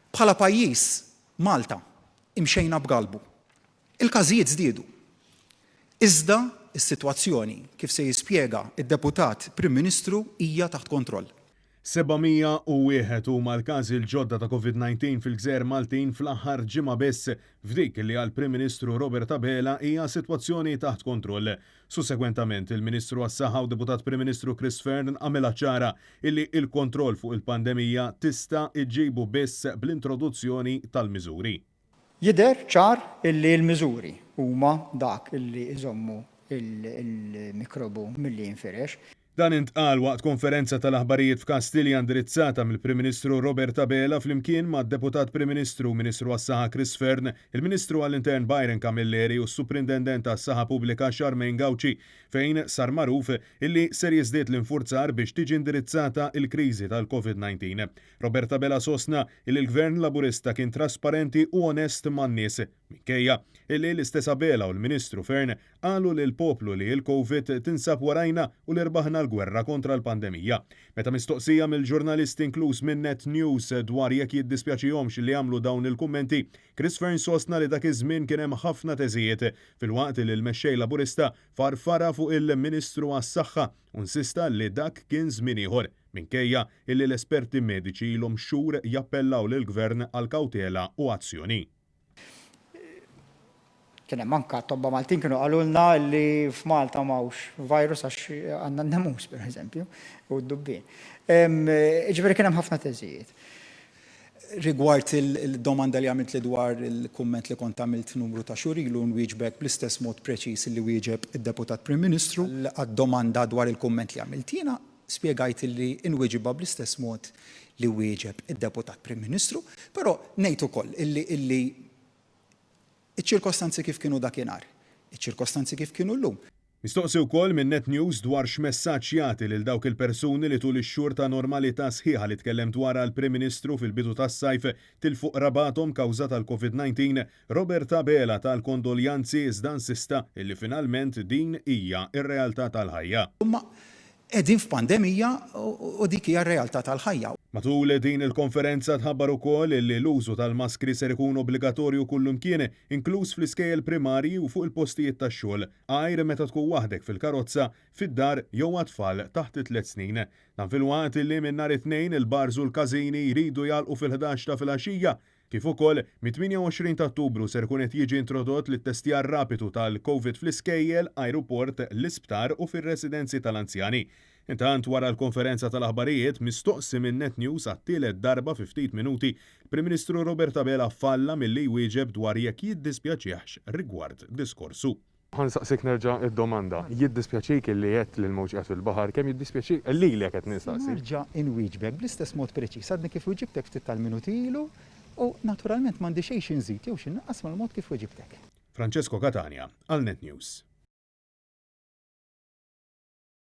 Bħala pajjiż Malta imxejna b'galbu. Il-każijiet żdiedu. Iżda is-sitwazzjoni kif se jispjega id-Deputat Prim Ministru hija taħt kontroll. 701 huma l-każi l-ġodda ta' COVID-19 fil-Gżejjer Maltin fl-aħħar ġimgħa biss f'dik li għall Prim Ministru Robert Abela hija sitwazzjoni taħt kontroll. Sussegwentament il-Ministru għas-Saħħa u Deputat Prim Ministru Chris Fearn għamilha ċara illi il-kontroll fuq il-pandemija tista' iġġibu biss bl-introduzzjoni tal-miżuri. Jidher ċar illi l-miżuri huma dak illi iżommu il-mikrobu milli jinfirex. Dan intqal waqt konferenza tal-aħbarijiet f'Kastilja indirizzata mill-Prim Ministru Robert Abela flimkien mad-Deputat Prim Ministru, Ministru għas-Saħħa Chris Fearn, il-Ministru għall-Intern Byron Camilleri u s-Suprintendent għas-Saħħa Pubblika Charmaine Gauci fejn sar magħruf illi ser jiżdied l-infurzar biex tiġi indirizzata il-kriżi tal-COVID-19. Robert Abela sostna illi l-Gvern Laburista kien trasparenti u onest man-nies minkejja illi l-istess Abela u l-Ministru Fearn qalu lil poplu li l-COVID tinsab warajna u l-irbaħna l-gwerra kontra l-pandemija. Meta mistoqsija mill-ġurnalisti inkluż minn Net News dwar jekk jiddispjaċihomx li jagħmlu dawn il-kummenti, Chris Fearn sostna li dak iż-żmien kien hemm ħafna teżijiet fil-waqt li l-mexxej Laburista farfara fuq il-Ministru għas-Saħħa u insista li dak kien żmien ieħor minkejja illi l-esperti mediċi ilhom xhur jappellaw lill-Gvern għal kawtela u azzjoni. Kien hemm anke tobba Maltin kienu qalulna li f'Malta m'hawnx virus għax għandna n-nemus pereżempju u d-dubbien. Ġifieri kien hemm ħafna teżijiet. Rigward il-domanda li għamilt li dwar il-kumment li kont għamilt numru ta' xhur ilu nwieġbek bl-istess mod preċiż li wieġeb id-Deputat Prim Ministru għad-domanda dwar il-kumment li għamilt jiena spjegajt li inwieġibha bl-istess mod li wieġeb id-Deputat Prim Ministru, però ngħid ukoll illi iċ-ċirkostanzi kif kienu dakinhar, iċ-ċirkostanzi kif kienu llum. Mistoqsi wkoll minn Net News dwar x'messaġġ jagħti lil dawk il-persuni li tul ix-xhur ta' normalità sħiħa li tkellem dwar l-Prim Ministru fil-bidu tas-sajf tilfuq rabathom kawża tal-COVID-19, Robert Abela tal-kondoljanzi iżda insista illi finalment din hija r-realtà tal-ħajja. Qegħdin f'pandemija u dik hija r-realtà tal-ħajja. Matul din il-konferenza tħabbar ukoll li l-użu tal-maskri ser ikun obbligatorju kullimkien, inkluż fl-iskejjel primarji u fuq il-postijiet tax-xogħol, għajr meta tkun waħdek fil-karozza, fid-dar jew għat-tfal taħt 3 snin. Dan fil-waqt li minn nhar it-tnejn il-bars u l-każini jridu jalqu fil-11 ta' filgħaxija, kif ukoll mit-28 ta' Ottubru ser ikun qed jiġi introdott lit-testjar rapidu tal-COVID fl-iskejjel, ajruport, l-isptar u fir-residenzi tal-anzjani. Intant wara l-konferenza tal-aħbarijiet mistoqsi minn Net News għat-tielet darba fi ftit minuti, il-Prim Ministru Robert Abela falla milli jwieġeb dwar jekk jiddispjaċihx rigward diskorsu. Ħansaqsik nerġa' id-domanda. Jiddispjaċik li qed lil mowġ fil-baħar, kemm jiddispjaċik lili qed nistaqsi. Nerġa' inwieġbek bl-istess mod preċiż għadni kif wieġibtek ftit tal-minuti ilu u naturalment m'għandi xejn inżid jew xi innaqqas mal-mod kif wieġibtek. Francesco Catania għal Net News.